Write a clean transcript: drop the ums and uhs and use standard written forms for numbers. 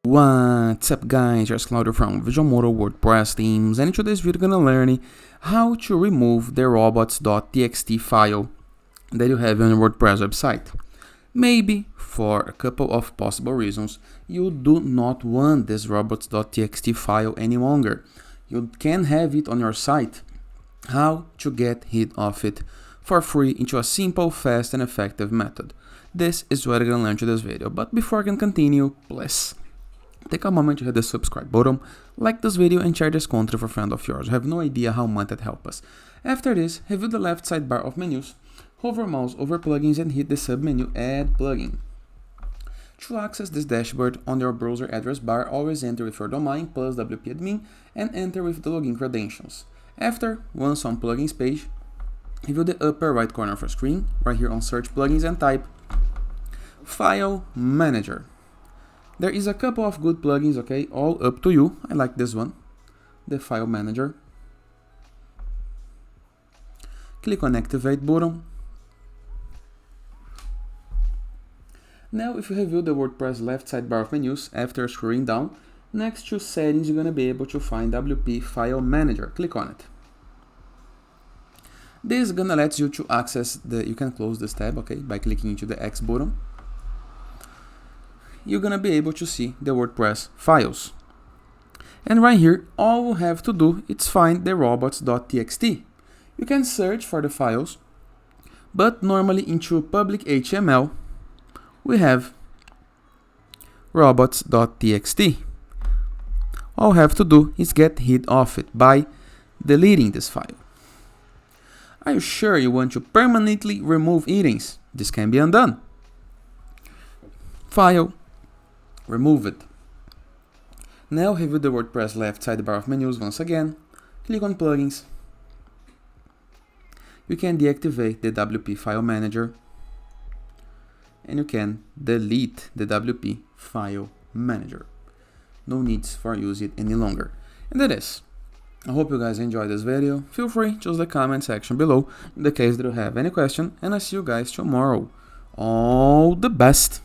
What's up guys, here's Claudio from Visualmodo WordPress themes, and in today's video we're gonna learn how to remove the robots.txt file that you have on your WordPress website. Maybe for a couple of possible reasons you do not want this robots.txt file any longer. You can have it on your site. How to get rid of it for free into a simple, fast and effective method. This is what we're gonna learn in this video, but before I can continue, please take a moment to hit the subscribe button, like this video and share this content with a friend of yours. You have no idea how much that helps us. After this, review the left sidebar of menus, hover mouse over plugins and hit the submenu Add Plugin. To access this dashboard on your browser address bar, always enter with your domain plus WP admin and enter with the login credentials. After, once on plugins page, review the upper right corner of your screen, right here on search plugins and type File Manager. There is a couple of good plugins, okay, all up to you. I like this one, the File Manager. Click on Activate button. Now, if you review the WordPress left sidebar of menus after scrolling down, next to Settings, you're gonna be able to find WP File Manager. Click on it. This is gonna let you to access you can close this tab, okay, by clicking into the X button. You're gonna be able to see the WordPress files. And right here, all we have to do is find the robots.txt. You can search for the files, but normally into public HTML, we have robots.txt. All we have to do is get rid of it by deleting this file. Are you sure you want to permanently remove items? This can be undone. File, remove it. Now review the WordPress left sidebar of menus once again. Click on plugins. You can deactivate the WP File Manager and you can delete the WP File Manager. No needs for use it any longer. And that is. I hope you guys enjoyed this video. Feel free to use the comment section below in the case that you have any question, and I see you guys tomorrow. All the best!